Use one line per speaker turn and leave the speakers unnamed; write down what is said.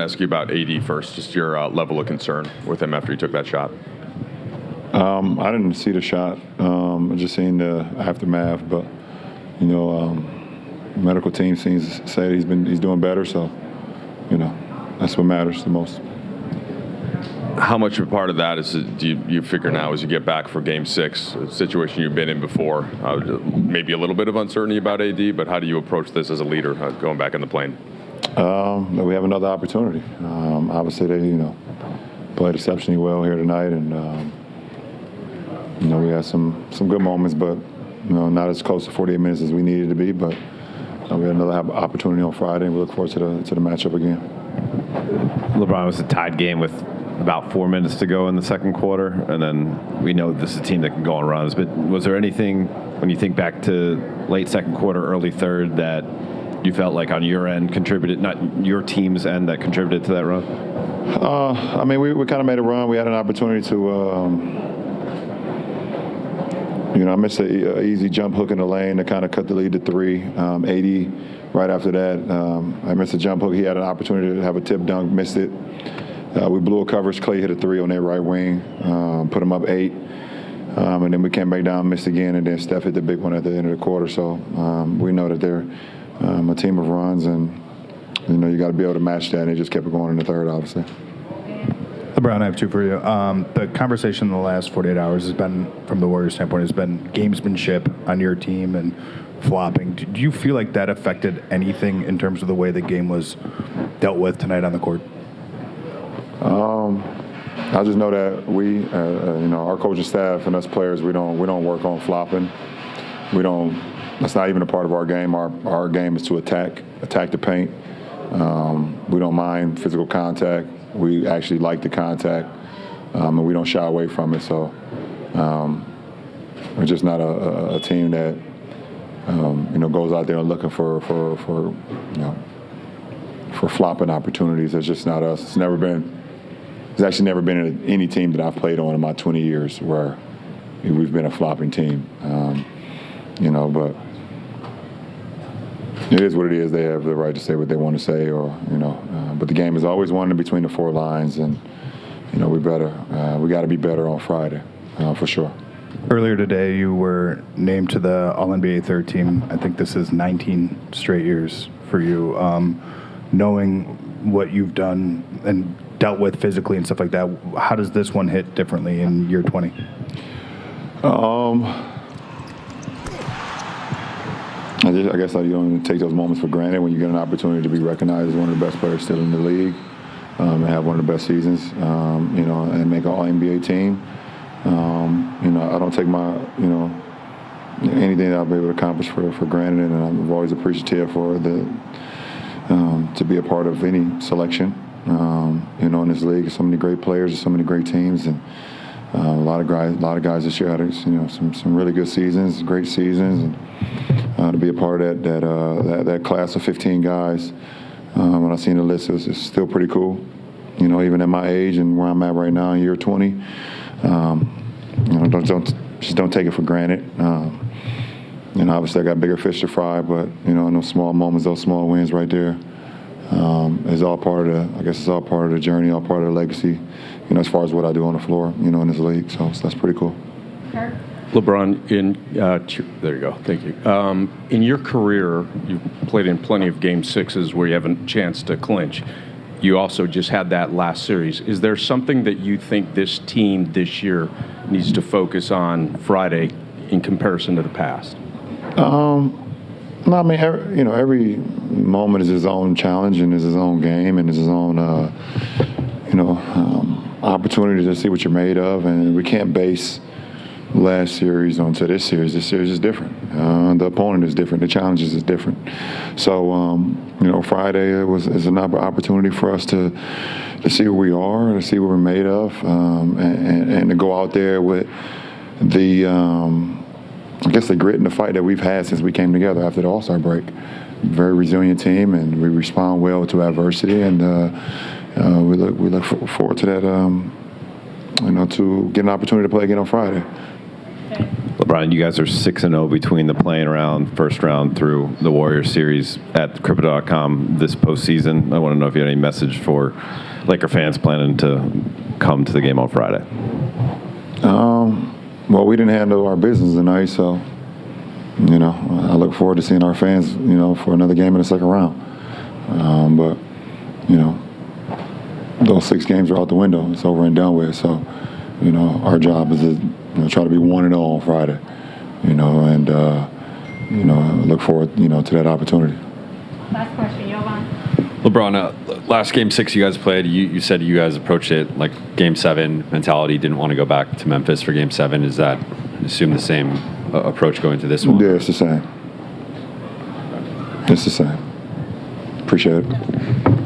Ask you about AD first, just your level of concern with him after he took that shot.
I didn't see the shot. I just seen the aftermath, but medical team seems to say he's doing better, so that's what matters the most.
How much of a part of that is do you figure now as you get back for Game 6, a situation you've been in before, maybe a little bit of uncertainty about AD, but how do you approach this as a leader going back in the plane?
That we have another opportunity. Obviously, they played exceptionally well here tonight, and we had some good moments, but not as close to 48 minutes as we needed to be. But we had another opportunity on Friday, and we look forward to the matchup again.
LeBron, was a tied game with about 4 minutes to go in the second quarter, and then we know this is a team that can go on runs. But was there anything when you think back to late second quarter, early third, that you felt like on your end contributed, not your team's end, that contributed to that run?
We kind of made a run. We had an opportunity to, I missed an easy jump hook in the lane to kind of cut the lead to 3. 80 right after that. I missed a jump hook. He had an opportunity to have a tip dunk, missed it. We blew a coverage. Clay hit a 3 on that right wing, put him up 8. And then we came back down, missed again, and then Steph hit the big one at the end of the quarter. So we know that they're a team of runs, and you got to be able to match that. And they just kept it going in the third, obviously.
LeBron, I have 2 for you. The conversation in the last 48 hours has been, from the Warriors' standpoint, has been gamesmanship on your team and flopping. Do you feel like that affected anything in terms of the way the game was dealt with tonight on the court?
I just know that we, our coaching staff and us players, we don't work on flopping. We don't. That's not even a part of our game. Our game is to attack the paint. We don't mind physical contact. We actually like the contact, and we don't shy away from it. So we're just not a team that goes out there and looking for flopping opportunities. It's just not us. It's actually never been in any team that I've played on in my 20 years where we've been a flopping team. But it is what it is. They have the right to say what they want to say, but the game is always won in between the 4 lines, and we got to be better on Friday, for sure.
Earlier today, you were named to the All-NBA third team. I think this is 19 straight years for you. Knowing what you've done and dealt with physically and stuff like that, how does this one hit differently in year 20?
I guess you don't take those moments for granted when you get an opportunity to be recognized as one of the best players still in the league, and have one of the best seasons, and make an All-NBA team. I don't take my, anything that I'll be able to accomplish for granted, and I'm always appreciative for to be a part of any selection. In this league, so many great players, so many great teams, and a lot of guys this year had some really good seasons, great seasons, and to be a part of that class of 15 guys. When I seen the list, it's still pretty cool. Even at my age and where I'm at right now in year 20, don't take it for granted. Obviously I got bigger fish to fry, but in those small moments, those small wins right there, is all part of the journey, all part of the legacy, as far as what I do on the floor, in this league. So that's pretty cool.
LeBron, there you go. Thank you. In your career, you've played in plenty of Game 6s where you have a chance to clinch. You also just had that last series. Is there something that you think this team this year needs to focus on Friday in comparison to the past?
No, every moment is his own challenge and is his own game and is his own, opportunity to see what you're made of. And we can't base last series onto this series. This series is different. The opponent is different. The challenges is different. So, Friday is an opportunity for us to see who we are, to see what we're made of, and to go out there with the grit and the fight that we've had since we came together after the All-Star break. Very resilient team, and we respond well to adversity, and we look forward to that. To get an opportunity to play again on Friday.
Okay.
LeBron, you guys are 6-0 between the playing round, first round through the Warriors series at Crypto.com this postseason. I want to know if you had any message for Laker fans planning to come to the game on Friday.
Well, we didn't handle our business tonight, so, I look forward to seeing our fans, for another game in the second round. But, those 6 games are out the window. It's over and done with. So, our job is to try to be 1-0 on Friday, and, look forward, to that opportunity.
Last question, Jovan.
LeBron, last Game 6 you guys played, you said you guys approached it like Game 7 mentality, didn't want to go back to Memphis for Game 7. Is that, assume the same approach going to this one?
Yeah, it's the same. It's the same. Appreciate it.